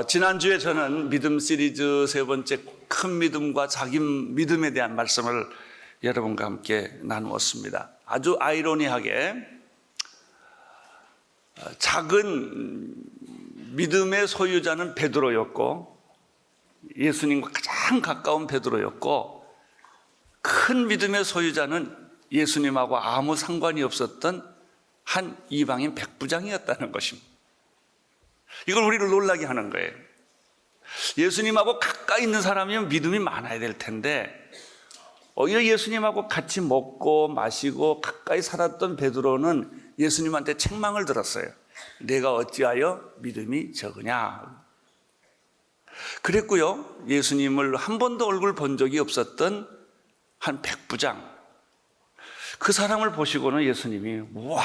지난주에 저는 믿음 시리즈 세 번째 큰 믿음과 자기 믿음에 대한 말씀을 여러분과 함께 나누었습니다. 아주 아이러니하게 작은 믿음의 소유자는 베드로였고 예수님과 가장 가까운 베드로였고 큰 믿음의 소유자는 예수님하고 아무 상관이 없었던 한 이방인 백부장이었다는 것입니다. 이걸 우리를 놀라게 하는 거예요. 예수님하고 가까이 있는 사람이면 믿음이 많아야 될 텐데 오히려 예수님하고 같이 먹고 마시고 가까이 살았던 베드로는 예수님한테 책망을 들었어요. 내가 어찌하여 믿음이 적으냐. 그랬고요, 예수님을 한 번도 얼굴 본 적이 없었던 한 백부장, 그 사람을 보시고는 예수님이 와,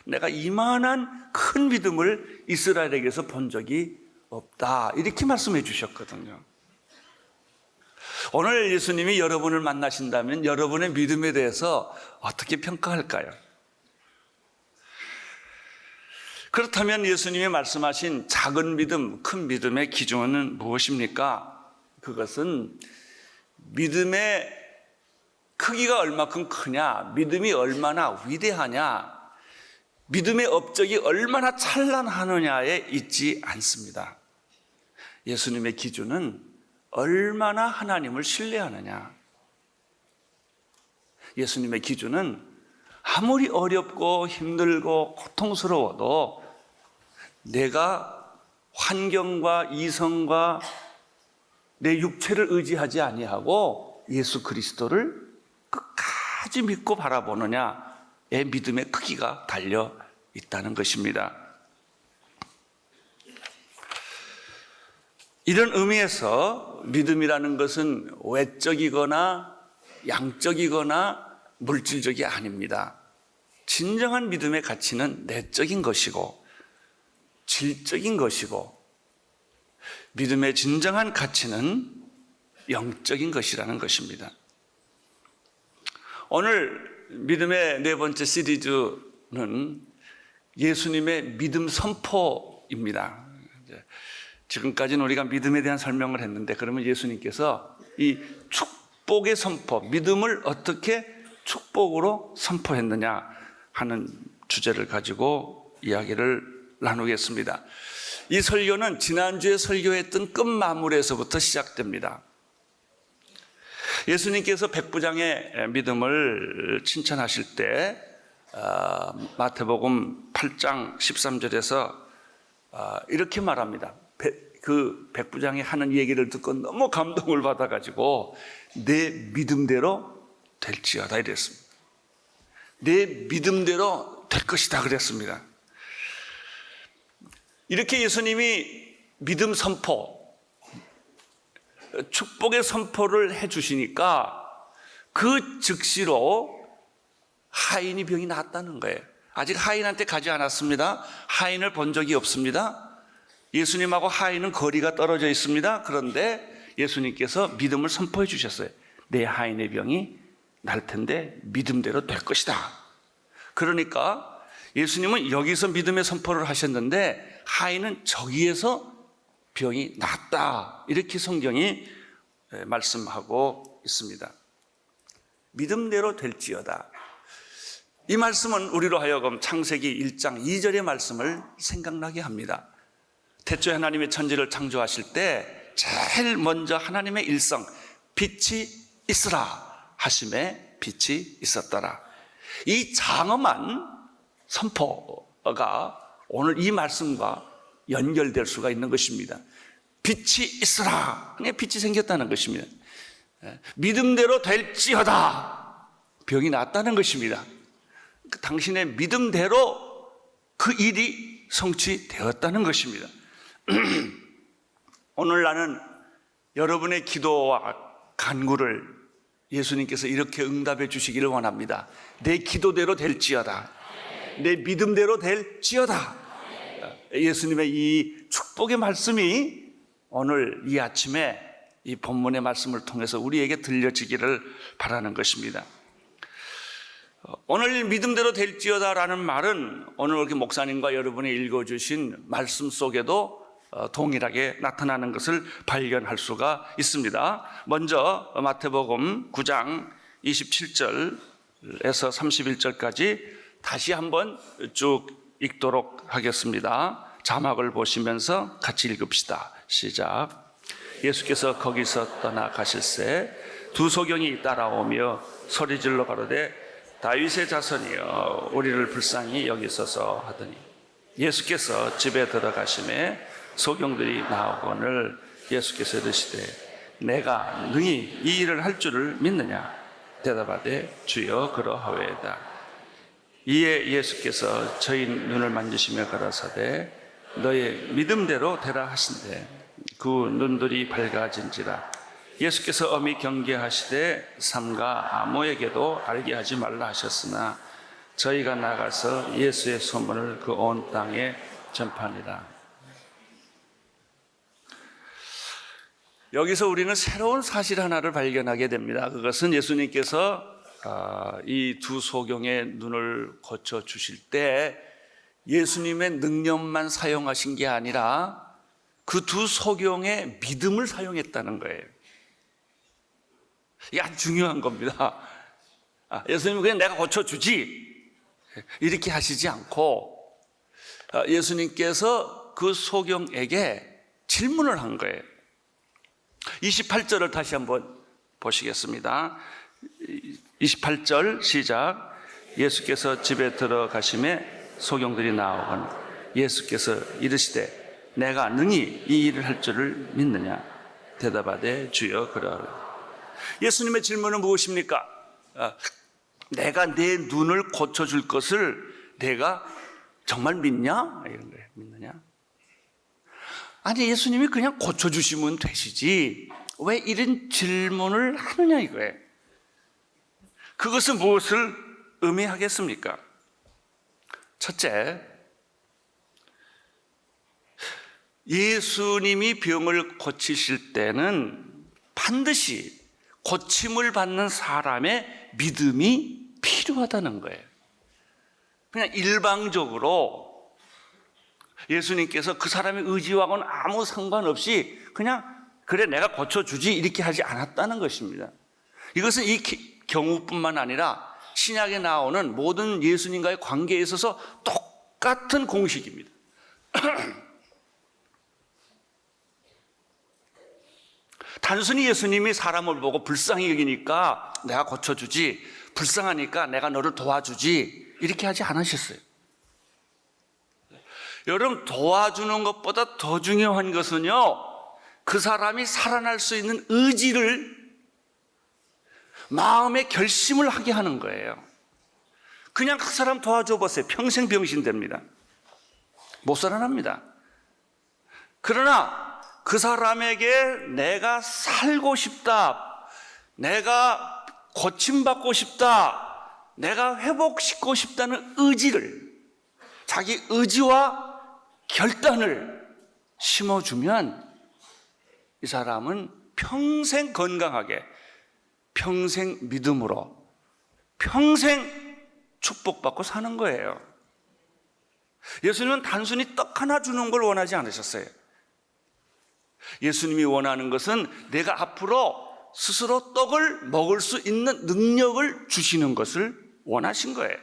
내가 이만한 큰 믿음을 이스라엘에게서 본 적이 없다, 이렇게 말씀해 주셨거든요. 오늘 예수님이 여러분을 만나신다면 여러분의 믿음에 대해서 어떻게 평가할까요? 그렇다면 예수님이 말씀하신 작은 믿음, 큰 믿음의 기준은 무엇입니까? 그것은 믿음의 크기가 얼마큼 크냐, 믿음이 얼마나 위대하냐, 믿음의 업적이 얼마나 찬란하느냐에 있지 않습니다. 예수님의 기준은 얼마나 하나님을 신뢰하느냐. 예수님의 기준은 아무리 어렵고 힘들고 고통스러워도 내가 환경과 이성과 내 육체를 의지하지 아니하고 예수 그리스도를 끝까지 믿고 바라보느냐의 믿음의 크기가 달려 있다는 것입니다. 이런 의미에서 믿음이라는 것은 외적이거나 양적이거나 물질적이 아닙니다. 진정한 믿음의 가치는 내적인 것이고 질적인 것이고 믿음의 진정한 가치는 영적인 것이라는 것입니다. 오늘 믿음의 네 번째 시리즈는 예수님의 믿음 선포입니다. 지금까지는 우리가 믿음에 대한 설명을 했는데 그러면 예수님께서 이 축복의 선포, 믿음을 어떻게 축복으로 선포했느냐 하는 주제를 가지고 이야기를 나누겠습니다. 이 설교는 지난주에 설교했던 끝마무리에서부터 시작됩니다. 예수님께서 백부장의 믿음을 칭찬하실 때 마태복음 8장 13절에서 이렇게 말합니다. 그 백부장이 하는 얘기를 듣고 너무 감동을 받아가지고 내 믿음대로 될지어다 이랬습니다. 내 믿음대로 될 것이다 그랬습니다. 이렇게 예수님이 믿음 선포, 축복의 선포를 해주시니까 그 즉시로 하인이 병이 나았다는 거예요. 아직 하인한테 가지 않았습니다. 하인을 본 적이 없습니다. 예수님하고 하인은 거리가 떨어져 있습니다. 그런데 예수님께서 믿음을 선포해 주셨어요. 내 하인의 병이 날 텐데 믿음대로 될 것이다. 그러니까 예수님은 여기서 믿음의 선포를 하셨는데 하인은 저기에서 병이 낫다, 이렇게 성경이 말씀하고 있습니다. 믿음대로 될지어다. 이 말씀은 우리로 하여금 창세기 1장 2절의 말씀을 생각나게 합니다. 태초에 하나님의 천지를 창조하실 때 제일 먼저 하나님의 일성, 빛이 있으라 하심에 빛이 있었더라. 이 장엄한 선포가 오늘 이 말씀과 연결될 수가 있는 것입니다. 빛이 있으라, 빛이 생겼다는 것입니다. 믿음대로 될지어다, 병이 낫다는 것입니다. 당신의 믿음대로 그 일이 성취되었다는 것입니다. 오늘 나는 여러분의 기도와 간구를 예수님께서 이렇게 응답해 주시기를 원합니다. 내 기도대로 될지어다, 내 믿음대로 될지어다. 예수님의 이 축복의 말씀이 오늘 이 아침에 이 본문의 말씀을 통해서 우리에게 들려지기를 바라는 것입니다. 오늘 믿음대로 될지어다라는 말은 오늘 이렇게 목사님과 여러분이 읽어주신 말씀 속에도 동일하게 나타나는 것을 발견할 수가 있습니다. 먼저 마태복음 9장 27절에서 31절까지 다시 한번 쭉 읽도록 하겠습니다. 자막을 보시면서 같이 읽읍시다. 시작. 예수께서 거기서 떠나가실새 두 소경이 따라오며 소리질러 가로되 다윗의 자손이여 우리를 불쌍히 여기소서 하더니 예수께서 집에 들어가심에 소경들이 나오거늘 예수께서 이르시되 내가 능히 이 일을 할 줄을 믿느냐 대답하되 주여 그러하오이다. 이에 예수께서 저희 눈을 만지시며 가라사대 너의 믿음대로 되라 하신대 그 눈들이 밝아진지라. 예수께서 엄히 경계하시되 삼가 아무에게도 알게 하지 말라 하셨으나 저희가 나가서 예수의 소문을 그 온 땅에 전파하니라. 여기서 우리는 새로운 사실 하나를 발견하게 됩니다. 그것은 예수님께서 이 두 소경의 눈을 고쳐주실 때 예수님의 능력만 사용하신 게 아니라 그 두 소경의 믿음을 사용했다는 거예요. 이게 아주 중요한 겁니다. 예수님은 그냥 내가 고쳐주지 이렇게 하시지 않고 예수님께서 그 소경에게 질문을 한 거예요. 28절을 다시 한번 보시겠습니다. 28절 시작. 예수께서 집에 들어가심에 소경들이 나오거늘 예수께서 이르시되 내가 능히 이 일을 할 줄을 믿느냐 대답하되 주여 그러하오이다. 예수님의 질문은 무엇입니까? 내가 내 눈을 고쳐줄 것을 내가 정말 믿냐? 이런 거예요. 믿느냐? 아니 예수님이 그냥 고쳐주시면 되시지 왜 이런 질문을 하느냐 이거예요. 그것은 무엇을 의미하겠습니까? 첫째, 예수님이 병을 고치실 때는 반드시 고침을 받는 사람의 믿음이 필요하다는 거예요. 그냥 일방적으로 예수님께서 그 사람의 의지와는 아무 상관없이 그냥 그래 내가 고쳐주지 이렇게 하지 않았다는 것입니다. 이것은 이 경우뿐만 아니라 신약에 나오는 모든 예수님과의 관계에 있어서 똑같은 공식입니다. 단순히 예수님이 사람을 보고 불쌍히 여기니까 내가 고쳐주지, 불쌍하니까 내가 너를 도와주지 이렇게 하지 않으셨어요. 여러분, 도와주는 것보다 더 중요한 것은요, 그 사람이 살아날 수 있는 의지를, 마음의 결심을 하게 하는 거예요. 그냥 그 사람 도와줘 보세요. 평생 병신됩니다. 못 살아납니다. 그러나 그 사람에게 내가 살고 싶다, 내가 고침받고 싶다, 내가 회복시키고 싶다는 의지를, 자기 의지와 결단을 심어주면 이 사람은 평생 건강하게, 평생 믿음으로, 평생 축복받고 사는 거예요. 예수님은 단순히 떡 하나 주는 걸 원하지 않으셨어요. 예수님이 원하는 것은 내가 앞으로 스스로 떡을 먹을 수 있는 능력을 주시는 것을 원하신 거예요.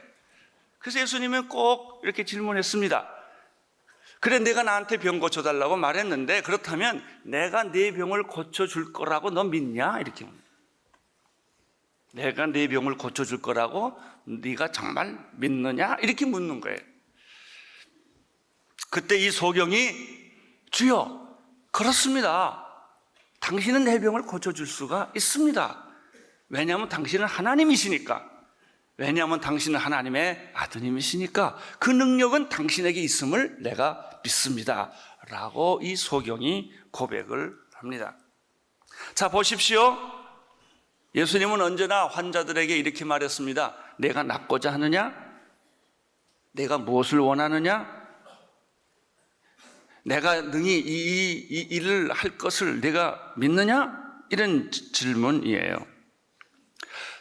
그래서 예수님은 꼭 이렇게 질문했습니다. 그래, 내가 나한테 병 고쳐달라고 말했는데 그렇다면 내가 네 병을 고쳐줄 거라고 너 믿냐? 이렇게 묻니다. 내가 네 병을 고쳐줄 거라고 네가 정말 믿느냐? 이렇게 묻는 거예요. 그때 이 소경이 주여, 그렇습니다. 당신은 내 병을 고쳐줄 수가 있습니다. 왜냐하면 당신은 하나님이시니까. 왜냐하면 당신은 하나님의 아드님이시니까 그 능력은 당신에게 있음을 내가 믿습니다. 라고 이 소경이 고백을 합니다. 자, 보십시오. 예수님은 언제나 환자들에게 이렇게 말했습니다. 내가 낫고자 하느냐? 내가 무엇을 원하느냐? 내가 능히 이 일을 할 것을 내가 믿느냐? 이런 질문이에요.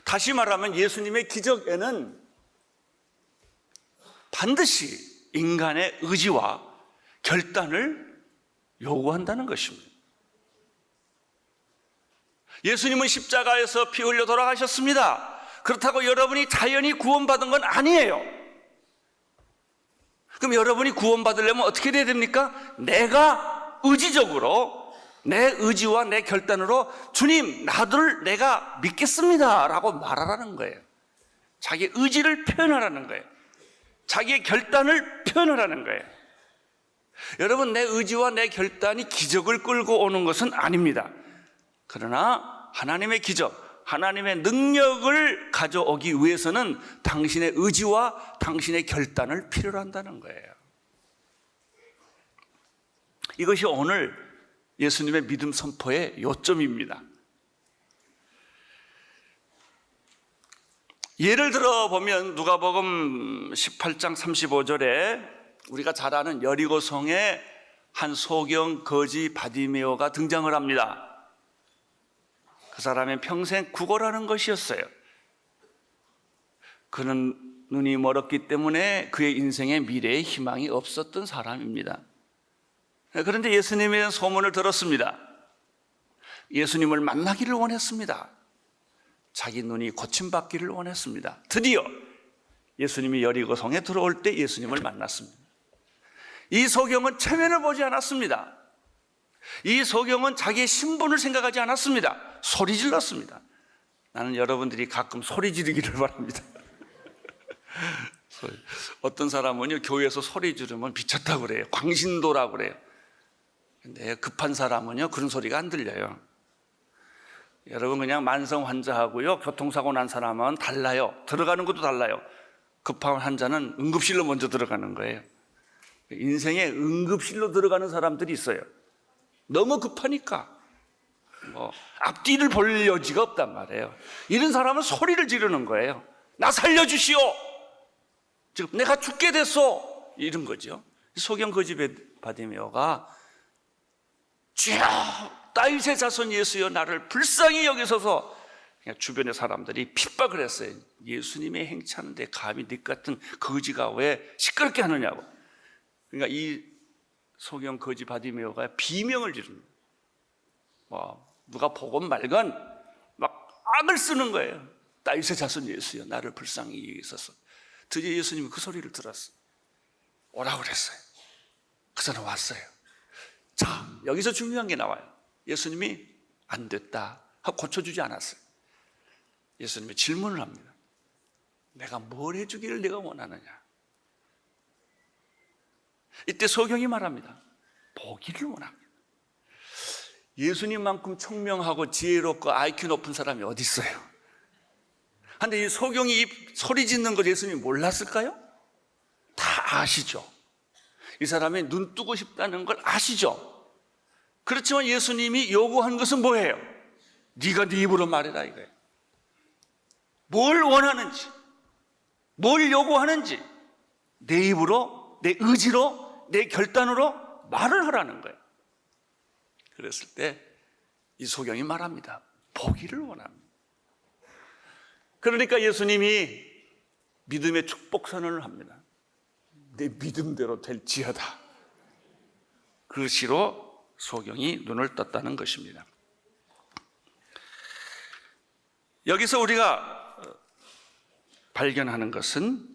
다시 말하면 예수님의 기적에는 반드시 인간의 의지와 결단을 요구한다는 것입니다. 예수님은 십자가에서 피 흘려 돌아가셨습니다. 그렇다고 여러분이 자연히 구원받은 건 아니에요. 그럼 여러분이 구원받으려면 어떻게 돼야 됩니까? 내가 의지적으로 내 의지와 내 결단으로 주님 나를 내가 믿겠습니다 라고 말하라는 거예요. 자기의 의지를 표현하라는 거예요. 자기의 결단을 표현하라는 거예요. 여러분, 내 의지와 내 결단이 기적을 끌고 오는 것은 아닙니다. 그러나 하나님의 기적, 하나님의 능력을 가져오기 위해서는 당신의 의지와 당신의 결단을 필요로 한다는 거예요. 이것이 오늘 예수님의 믿음 선포의 요점입니다. 예를 들어 보면 누가복음 18장 35절에 우리가 잘 아는 여리고성의 한 소경 거지 바디메오가 등장을 합니다. 그 사람의 평생 구걸하는 것이었어요. 그는 눈이 멀었기 때문에 그의 인생의 미래에 희망이 없었던 사람입니다. 그런데 예수님의 소문을 들었습니다. 예수님을 만나기를 원했습니다. 자기 눈이 고침받기를 원했습니다. 드디어 예수님이 여리고성에 들어올 때 예수님을 만났습니다. 이 소경은 체면을 보지 않았습니다. 이 소경은 자기의 신분을 생각하지 않았습니다. 소리 질렀습니다. 나는 여러분들이 가끔 소리 지르기를 바랍니다. 어떤 사람은요, 교회에서 소리 지르면 미쳤다고 그래요. 광신도라고 그래요. 근데 급한 사람은요, 그런 소리가 안 들려요. 여러분, 그냥 만성 환자하고요, 교통사고 난 사람은 달라요. 들어가는 것도 달라요. 급한 환자는 응급실로 먼저 들어가는 거예요. 인생에 응급실로 들어가는 사람들이 있어요. 너무 급하니까 앞뒤를 볼 여지가 없단 말이에요. 이런 사람은 소리를 지르는 거예요. 나 살려주시오. 지금 내가 죽게 됐어. 이런 거죠. 소경 거지 바디메오가 주여 다윗의 자손 예수여 나를 불쌍히 여기소서. 그냥 주변의 사람들이 핍박을 했어요. 예수님의 행차하는데 감히 네 같은 거지가 왜 시끄럽게 하느냐고. 그러니까 이 소경 거지 바디메오가 비명을 지릅니다. 누가 보건 말건 막 악을 쓰는 거예요. 다윗의 자손 예수여 나를 불쌍히 여기소서. 드디어 예수님이 그 소리를 들었어요. 오라고 그랬어요. 그 사람 왔어요. 자, 여기서 중요한 게 나와요. 예수님이 안 됐다 하고 고쳐주지 않았어요. 예수님이 질문을 합니다. 내가 뭘 해주기를 내가 원하느냐. 이때 소경이 말합니다. 보기를 원합니다. 예수님만큼 총명하고 지혜롭고 IQ 높은 사람이 어디 있어요? 그런데 이 소경이 소리 짓는 걸 예수님이 몰랐을까요? 다 아시죠. 이 사람이 눈 뜨고 싶다는 걸 아시죠. 그렇지만 예수님이 요구한 것은 뭐예요? 네가 네 입으로 말해라 이거예요. 뭘 원하는지, 뭘 요구하는지 내 입으로, 내 의지로, 내 결단으로 말을 하라는 거예요. 그랬을 때 이 소경이 말합니다. 보기를 원합니다. 그러니까 예수님이 믿음의 축복 선언을 합니다. 내 믿음대로 될지어다. 그 시로 소경이 눈을 떴다는 것입니다. 여기서 우리가 발견하는 것은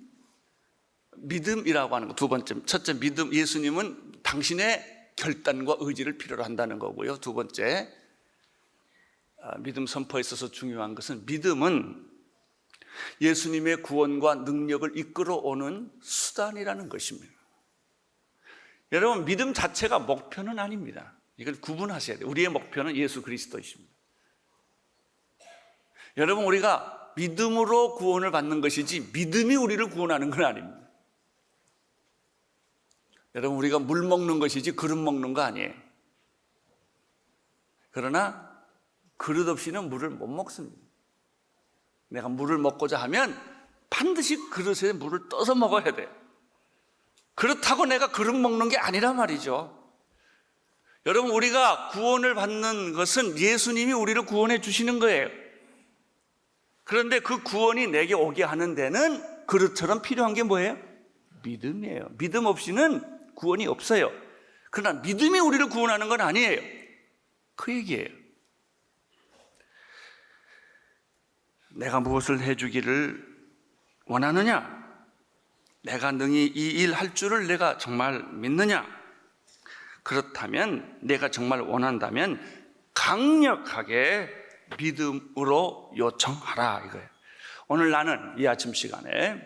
믿음이라고 하는 것. 두 번째, 첫째 믿음, 예수님은 당신의 결단과 의지를 필요로 한다는 거고요. 두 번째, 믿음 선포에 있어서 중요한 것은 믿음은 예수님의 구원과 능력을 이끌어오는 수단이라는 것입니다. 여러분, 믿음 자체가 목표는 아닙니다. 이걸 구분하셔야 돼요. 우리의 목표는 예수 그리스도이십니다. 여러분, 우리가 믿음으로 구원을 받는 것이지 믿음이 우리를 구원하는 건 아닙니다. 여러분, 우리가 물 먹는 것이지 그릇 먹는 거 아니에요. 그러나 그릇 없이는 물을 못 먹습니다. 내가 물을 먹고자 하면 반드시 그릇에 물을 떠서 먹어야 돼요. 그렇다고 내가 그릇 먹는 게 아니란 말이죠. 여러분, 우리가 구원을 받는 것은 예수님이 우리를 구원해 주시는 거예요. 그런데 그 구원이 내게 오게 하는 데는 그릇처럼 필요한 게 뭐예요? 믿음이에요. 믿음 없이는 구원이 없어요. 그러나 믿음이 우리를 구원하는 건 아니에요. 그 얘기예요. 내가 무엇을 해주기를 원하느냐? 내가 능히 이 일 할 줄을 내가 정말 믿느냐? 그렇다면, 내가 정말 원한다면 강력하게 믿음으로 요청하라 이거예요. 오늘 나는 이 아침 시간에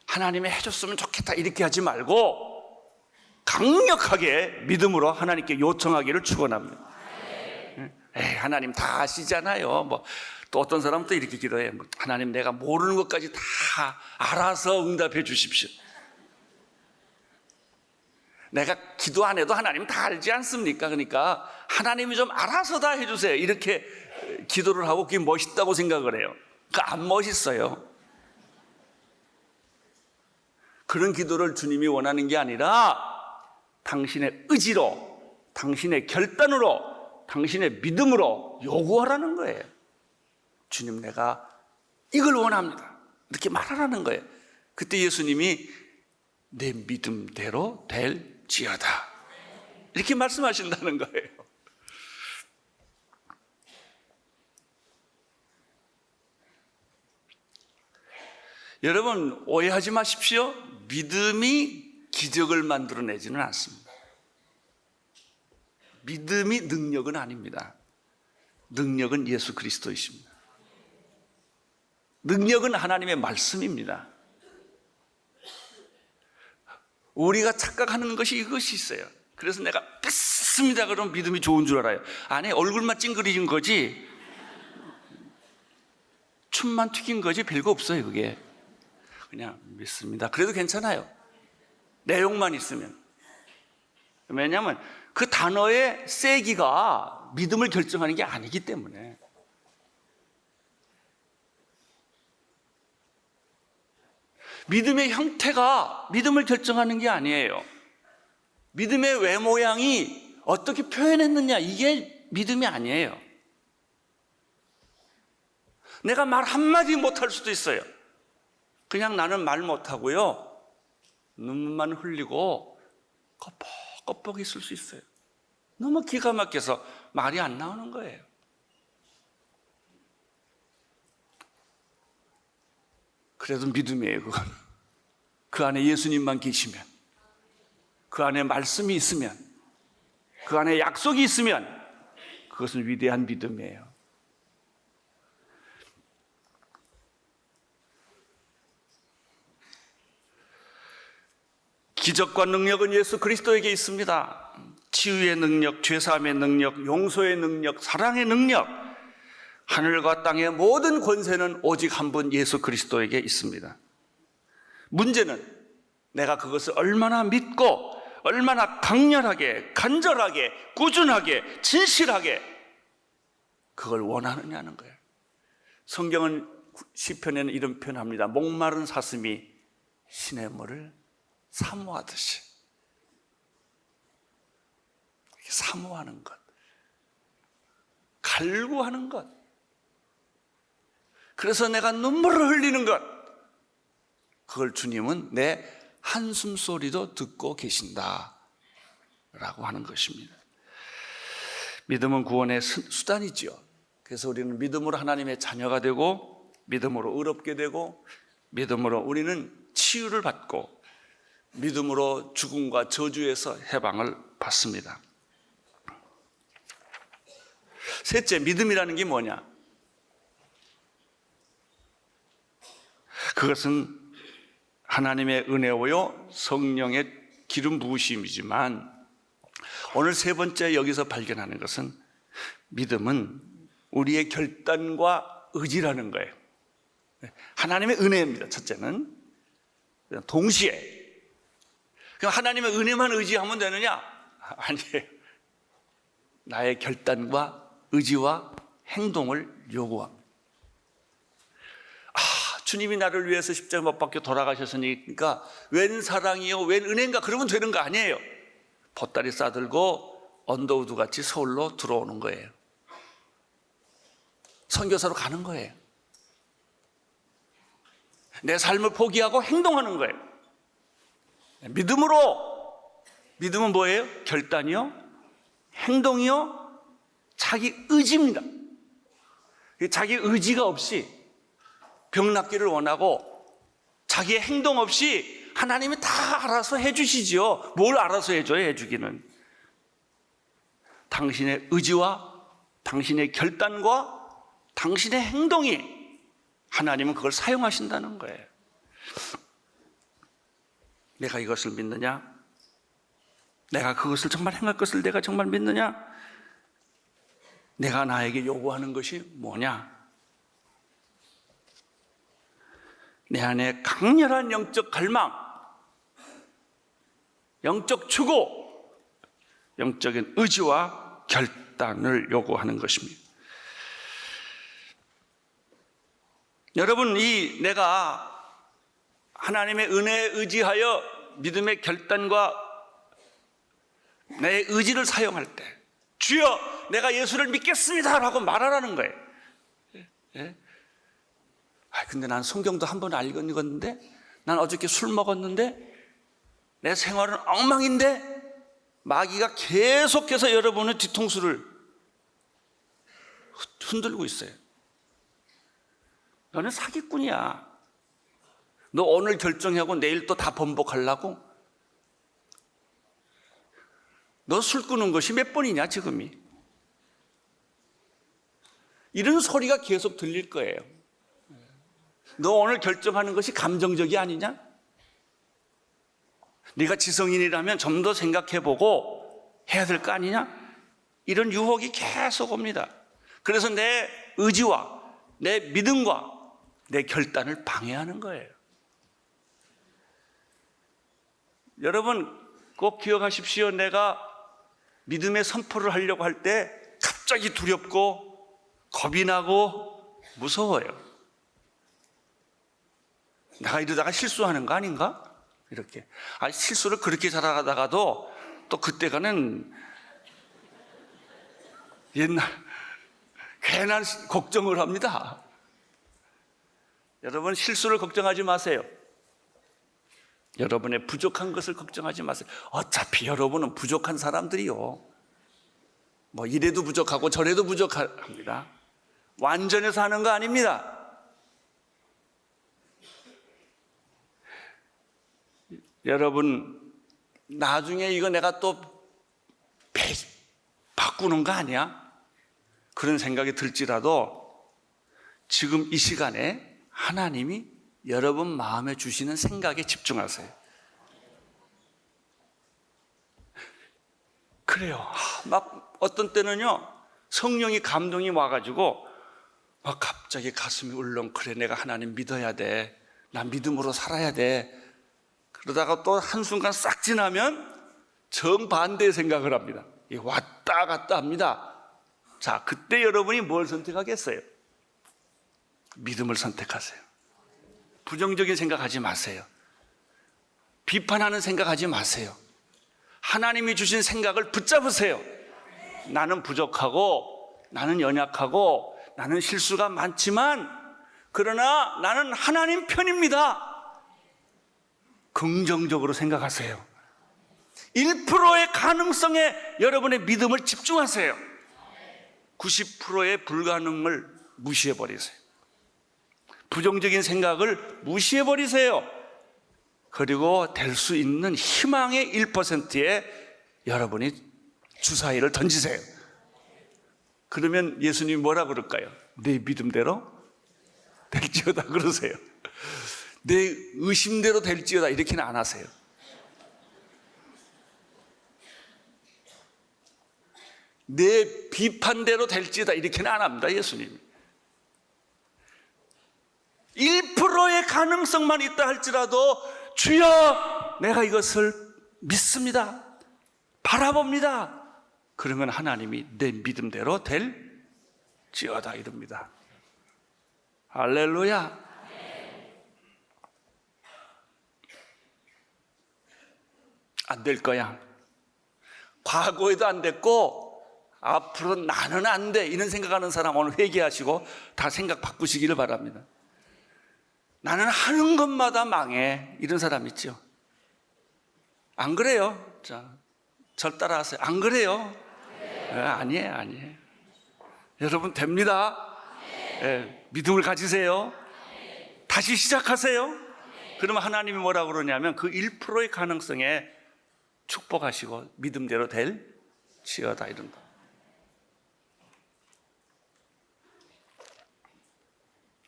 하나님이 해줬으면 좋겠다 이렇게 하지 말고 강력하게 믿음으로 하나님께 요청하기를 축원합니다. 하나님 다 아시잖아요. 또 어떤 사람은 또 이렇게 기도해요. 하나님, 내가 모르는 것까지 다 알아서 응답해 주십시오. 내가 기도 안 해도 하나님 다 알지 않습니까? 그러니까 하나님이 좀 알아서 다 해주세요. 이렇게 기도를 하고 그게 멋있다고 생각을 해요. 그거 안 멋있어요. 그런 기도를 주님이 원하는 게 아니라 당신의 의지로, 당신의 결단으로, 당신의 믿음으로 요구하라는 거예요. 주님, 내가 이걸 원합니다. 이렇게 말하라는 거예요. 그때 예수님이 내 믿음대로 될지어다 이렇게 말씀하신다는 거예요. 여러분, 오해하지 마십시오. 믿음이 기적을 만들어내지는 않습니다. 믿음이 능력은 아닙니다. 능력은 예수 그리스도이십니다. 능력은 하나님의 말씀입니다. 우리가 착각하는 것이 이것이 있어요. 그래서 내가 믿습니다 그러면 믿음이 좋은 줄 알아요. 안에 얼굴만 찡그리진 거지, 춤만 튀긴 거지 별거 없어요. 그게 그냥 믿습니다 그래도 괜찮아요. 내용만 있으면. 왜냐하면 그 단어의 세기가 믿음을 결정하는 게 아니기 때문에. 믿음의 형태가 믿음을 결정하는 게 아니에요. 믿음의 외모양이 어떻게 표현했느냐, 이게 믿음이 아니에요. 내가 말 한마디 못할 수도 있어요. 그냥 나는 말 못하고요, 눈물만 흘리고 껍벅 있을 수 있어요. 너무 기가 막혀서 말이 안 나오는 거예요. 그래도 믿음이에요. 그건 그 안에 예수님만 계시면, 그 안에 말씀이 있으면, 그 안에 약속이 있으면 그것은 위대한 믿음이에요. 기적과 능력은 예수 그리스도에게 있습니다. 치유의 능력, 죄사함의 능력, 용서의 능력, 사랑의 능력, 하늘과 땅의 모든 권세는 오직 한 분 예수 그리스도에게 있습니다. 문제는 내가 그것을 얼마나 믿고 얼마나 강렬하게, 간절하게, 꾸준하게, 진실하게 그걸 원하느냐는 거예요. 성경은 시편에는 이런 표현합니다. 목마른 사슴이 시냇물을 사모하듯이. 사모하는 것, 갈구하는 것, 그래서 내가 눈물을 흘리는 것, 그걸 주님은 내 한숨 소리도 듣고 계신다 라고 하는 것입니다. 믿음은 구원의 수단이죠. 그래서 우리는 믿음으로 하나님의 자녀가 되고, 믿음으로 의롭게 되고, 믿음으로 우리는 치유를 받고, 믿음으로 죽음과 저주에서 해방을 받습니다. 셋째, 믿음이라는 게 뭐냐? 그것은 하나님의 은혜요 성령의 기름 부으심이지만, 오늘 세 번째 여기서 발견하는 것은 믿음은 우리의 결단과 의지라는 거예요. 하나님의 은혜입니다. 첫째는 동시에. 그럼 하나님의 은혜만 의지하면 되느냐? 아니에요. 나의 결단과 의지와 행동을 요구합니다. 주님이 나를 위해서 십자가 못 박혀 돌아가셨으니까 웬 사랑이요, 웬 은혜인가 그러면 되는 거 아니에요. 보따리 싸들고 언더우드 같이 서울로 들어오는 거예요. 선교사로 가는 거예요. 내 삶을 포기하고 행동하는 거예요. 믿음으로 믿음은 뭐예요? 결단이요, 행동이요, 자기 의지입니다. 자기 의지가 없이 병 낫기를 원하고 자기의 행동 없이 하나님이 다 알아서 해주시지요. 뭘 알아서 해줘요? 해주기는 당신의 의지와 당신의 결단과 당신의 행동이 하나님은 그걸 사용하신다는 거예요. 내가 이것을 믿느냐? 내가 그것을 정말 행할 것을 내가 정말 믿느냐? 내가 나에게 요구하는 것이 뭐냐? 내 안에 강렬한 영적 갈망, 영적 추구, 영적인 의지와 결단을 요구하는 것입니다. 여러분, 내가 하나님의 은혜에 의지하여 믿음의 결단과 내 의지를 사용할 때, 주여 내가 예수를 믿겠습니다 라고 말하라는 거예요. 예? 근데 난 성경도 한 번 읽었는데, 난 어저께 술 먹었는데, 내 생활은 엉망인데, 마귀가 계속해서 여러분의 뒤통수를 흔들고 있어요. 너는 사기꾼이야. 너 오늘 결정하고 내일 또 다 번복하려고? 너 술 끊은 것이 몇 번이냐 지금이? 이런 소리가 계속 들릴 거예요. 너 오늘 결정하는 것이 감정적이 아니냐? 네가 지성인이라면 좀 더 생각해보고 해야 될 거 아니냐? 이런 유혹이 계속 옵니다. 그래서 내 의지와 내 믿음과 내 결단을 방해하는 거예요. 여러분 꼭 기억하십시오. 내가 믿음의 선포를 하려고 할 때 갑자기 두렵고 겁이 나고 무서워요. 내가 이러다가 실수하는 거 아닌가? 이렇게. 실수를 그렇게 잘하다가도 또 그때가는 괜한 걱정을 합니다. 여러분 실수를 걱정하지 마세요. 여러분의 부족한 것을 걱정하지 마세요. 어차피 여러분은 부족한 사람들이요. 뭐 이래도 부족하고 저래도 부족합니다. 완전해서 하는 거 아닙니다. 여러분 나중에 이거 내가 또 바꾸는 거 아니야? 그런 생각이 들지라도 지금 이 시간에 하나님이 여러분 마음에 주시는 생각에 집중하세요. 그래요. 막 어떤 때는요 성령이 감동이 와가지고 막 갑자기 가슴이 울렁. 그래 내가 하나님 믿어야 돼. 나 믿음으로 살아야 돼. 그러다가 또 한순간 싹 지나면 정반대의 생각을 합니다. 왔다 갔다 합니다. 자, 그때 여러분이 뭘 선택하겠어요? 믿음을 선택하세요. 부정적인 생각하지 마세요. 비판하는 생각하지 마세요. 하나님이 주신 생각을 붙잡으세요. 나는 부족하고 나는 연약하고 나는 실수가 많지만 그러나 나는 하나님 편입니다. 긍정적으로 생각하세요. 1%의 가능성에 여러분의 믿음을 집중하세요. 90%의 불가능을 무시해버리세요. 부정적인 생각을 무시해버리세요. 그리고 될 수 있는 희망의 1%에 여러분이 주사위를 던지세요. 그러면 예수님이 뭐라 그럴까요? 내 믿음대로 될지어다 그러세요. 내 의심대로 될지어다 이렇게는 안 하세요. 내 비판대로 될지어다 이렇게는 안 합니다. 예수님이 1%의 가능성만 있다 할지라도 주여 내가 이것을 믿습니다. 바라봅니다. 그러면 하나님이 내 믿음대로 될지어다 이럽니다. 할렐루야. 안 될 거야. 과거에도 안 됐고 앞으로 나는 안 돼. 이런 생각하는 사람 오늘 회개하시고 다 생각 바꾸시기를 바랍니다. 나는 하는 것마다 망해. 이런 사람 있죠? 안 그래요? 자, 절 따라하세요. 안 그래요? 아니에요. 여러분 됩니다. 믿음을 가지세요. 다시 시작하세요. 그러면 하나님이 뭐라고 그러냐면 그 1%의 가능성에 축복하시고 믿음대로 될지어다, 이런 거.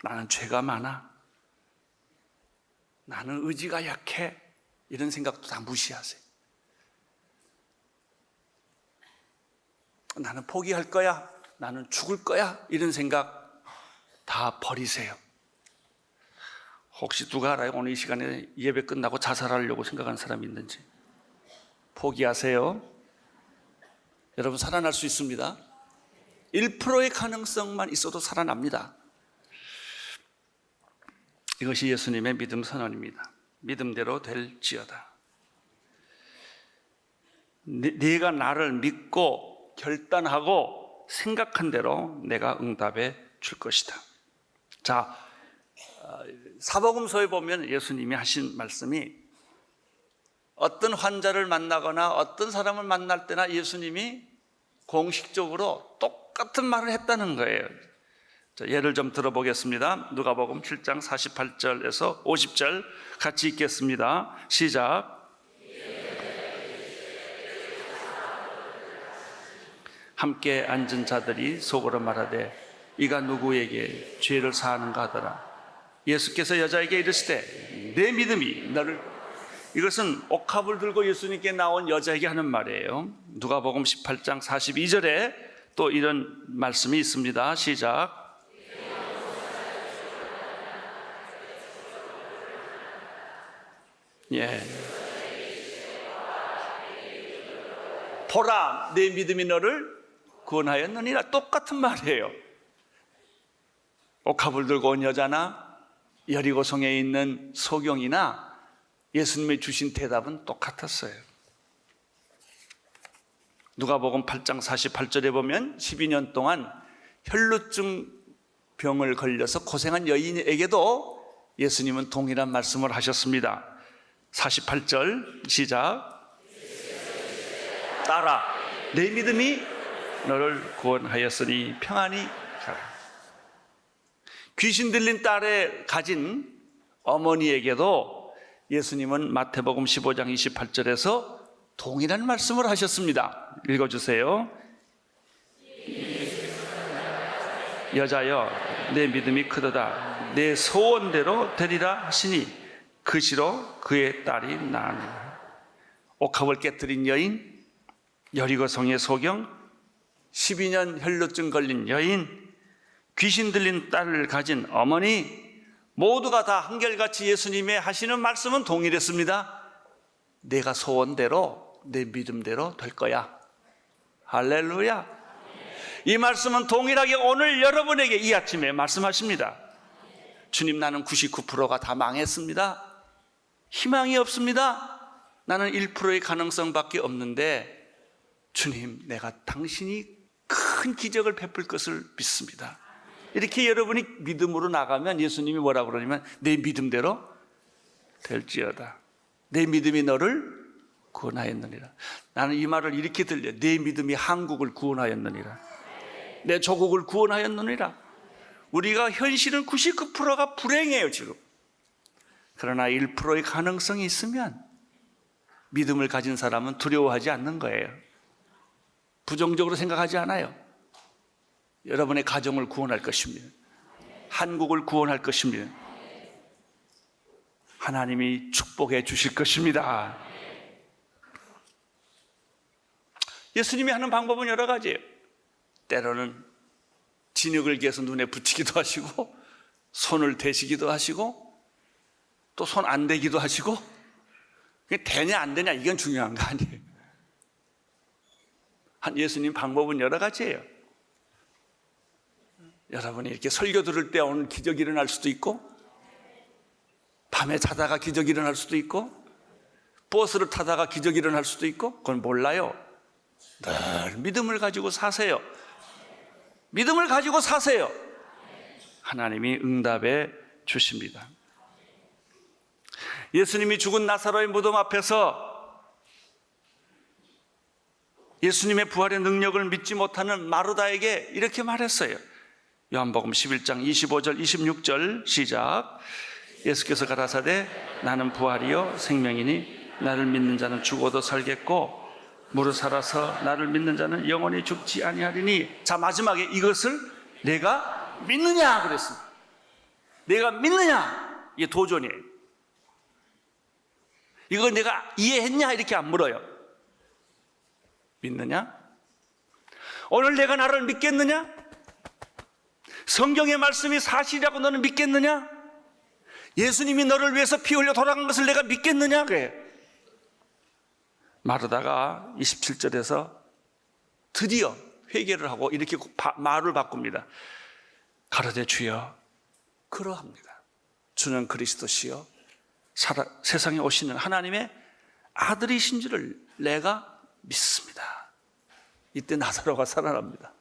나는 죄가 많아, 나는 의지가 약해, 이런 생각도 다 무시하세요. 나는 포기할 거야, 나는 죽을 거야, 이런 생각 다 버리세요. 혹시 누가 알아요? 오늘 이 시간에 예배 끝나고 자살하려고 생각하는 사람이 있는지. 포기하세요. 여러분 살아날 수 있습니다. 1%의 가능성만 있어도 살아납니다. 이것이 예수님의 믿음 선언입니다. 믿음대로 될지어다. 네가 나를 믿고 결단하고 생각한 대로 내가 응답해 줄 것이다. 자, 사복음서에 보면 예수님이 하신 말씀이 어떤 환자를 만나거나 어떤 사람을 만날 때나 예수님이 공식적으로 똑같은 말을 했다는 거예요. 자, 예를 좀 들어보겠습니다. 누가복음 7장 48절에서 50절 같이 읽겠습니다. 시작. 함께 앉은 자들이 속으로 말하되 이가 누구에게 죄를 사하는가 하더라. 예수께서 여자에게 이르시되 내 믿음이 너를, 이것은 옥합을 들고 예수님께 나온 여자에게 하는 말이에요. 누가복음 18장 42절에 또 이런 말씀이 있습니다. 시작. 보라, 내 믿음이 너를 구원하였느니라. 똑같은 말이에요. 옥합을 들고 온 여자나 여리고성에 있는 소경이나 예수님이 주신 대답은 똑같았어요. 누가복음 8장 48절에 보면 12년 동안 혈루증 병을 걸려서 고생한 여인에게도 예수님은 동일한 말씀을 하셨습니다. 48절 시작. 따라, 내 믿음이 너를 구원하였으니 평안히 가라. 귀신 들린 딸에 가진 어머니에게도 예수님은 마태복음 15장 28절에서 동일한 말씀을 하셨습니다. 읽어주세요. 여자여, 내 믿음이 크도다. 내 소원대로 되리라 하시니 그 시로 그의 딸이 나으니라. 옥합을 깨뜨린 여인, 여리고성의 소경, 12년 혈루증 걸린 여인, 귀신 들린 딸을 가진 어머니, 모두가 다 한결같이 예수님의 하시는 말씀은 동일했습니다. 내가 소원대로 내 믿음대로 될 거야. 할렐루야. 이 말씀은 동일하게 오늘 여러분에게 이 아침에 말씀하십니다. 주님, 나는 99%가 다 망했습니다. 희망이 없습니다. 나는 1%의 가능성밖에 없는데 주님, 내가 당신이 큰 기적을 베풀 것을 믿습니다. 이렇게 여러분이 믿음으로 나가면 예수님이 뭐라고 그러냐면 내 믿음대로 될지어다. 내 믿음이 너를 구원하였느니라. 나는 이 말을 이렇게 들려. 내 믿음이 한국을 구원하였느니라. 내 조국을 구원하였느니라. 우리가 현실은 99%가 불행해요 지금. 그러나 1%의 가능성이 있으면 믿음을 가진 사람은 두려워하지 않는 거예요. 부정적으로 생각하지 않아요. 여러분의 가정을 구원할 것입니다. 한국을 구원할 것입니다. 하나님이 축복해 주실 것입니다. 예수님이 하는 방법은 여러 가지예요. 때로는 진흙을 개서 눈에 붙이기도 하시고, 손을 대시기도 하시고, 또 손 안 대기도 하시고. 되냐 안 되냐 이건 중요한 거 아니에요. 예수님 방법은 여러 가지예요. 여러분이 이렇게 설교 들을 때 오늘 기적이 일어날 수도 있고, 밤에 자다가 기적이 일어날 수도 있고, 버스를 타다가 기적이 일어날 수도 있고, 그건 몰라요. 늘 믿음을 가지고 사세요. 믿음을 가지고 사세요. 하나님이 응답해 주십니다. 예수님이 죽은 나사로의 무덤 앞에서 예수님의 부활의 능력을 믿지 못하는 마르다에게 이렇게 말했어요. 요한복음 11장 25절 26절 시작. 예수께서 가라사대 나는 부활이요 생명이니 나를 믿는 자는 죽어도 살겠고 무릇 살아서 나를 믿는 자는 영원히 죽지 아니하리니. 자, 마지막에 이것을 내가 믿느냐 그랬습니다. 내가 믿느냐, 이게 도전이에요. 이거 내가 이해했냐 이렇게 안 물어요. 믿느냐? 오늘 내가 나를 믿겠느냐? 성경의 말씀이 사실이라고 너는 믿겠느냐? 예수님이 너를 위해서 피 흘려 돌아간 것을 내가 믿겠느냐? 그래. 마르다가 27절에서 드디어 회개를 하고 이렇게 말을 바꿉니다. 가로되 주여 그러합니다. 주는 그리스도시요 세상에 오시는 하나님의 아들이신 줄을 내가 믿습니다. 이때 나사로가 살아납니다.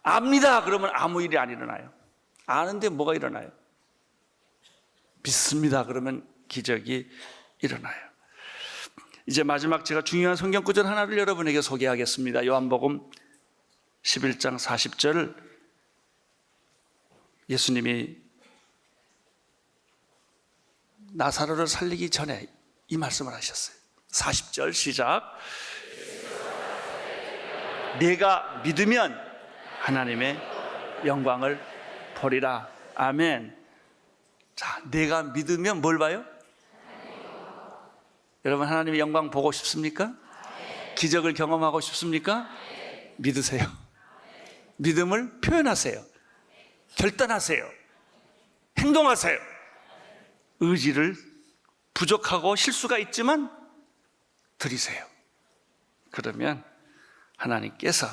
압니다. 그러면 아무 일이 안 일어나요. 아는데 뭐가 일어나요? 믿습니다. 그러면 기적이 일어나요. 이제 마지막 제가 중요한 성경 구절 하나를 여러분에게 소개하겠습니다. 요한복음 11장 40절 예수님이 나사로를 살리기 전에 이 말씀을 하셨어요. 40절 시작. 내가 믿으면 하나님의 영광을 보리라. 아멘. 자, 내가 믿으면 뭘 봐요? 여러분 하나님의 영광 보고 싶습니까? 기적을 경험하고 싶습니까? 믿으세요. 믿음을 표현하세요. 결단하세요. 행동하세요. 의지를 부족하고 실수가 있지만 드리세요. 그러면 하나님께서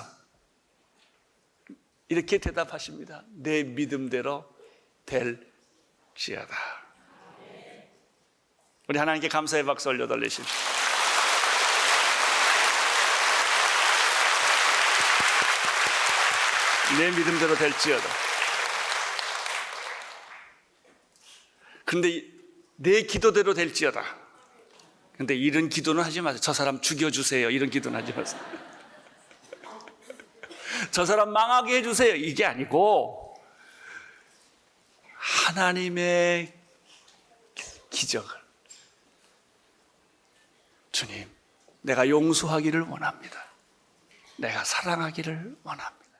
이렇게 대답하십니다. 내 믿음대로 될지어다. 우리 하나님께 감사의 박수 올려달리십시오. 내 믿음대로 될지어다. 그런데 내 기도대로 될지어다. 그런데 이런 기도는 하지 마세요. 저 사람 죽여주세요. 이런 기도는 하지 마세요. 저 사람 망하게 해주세요. 이게 아니고 하나님의 기적을, 주님, 내가 용서하기를 원합니다. 내가 사랑하기를 원합니다.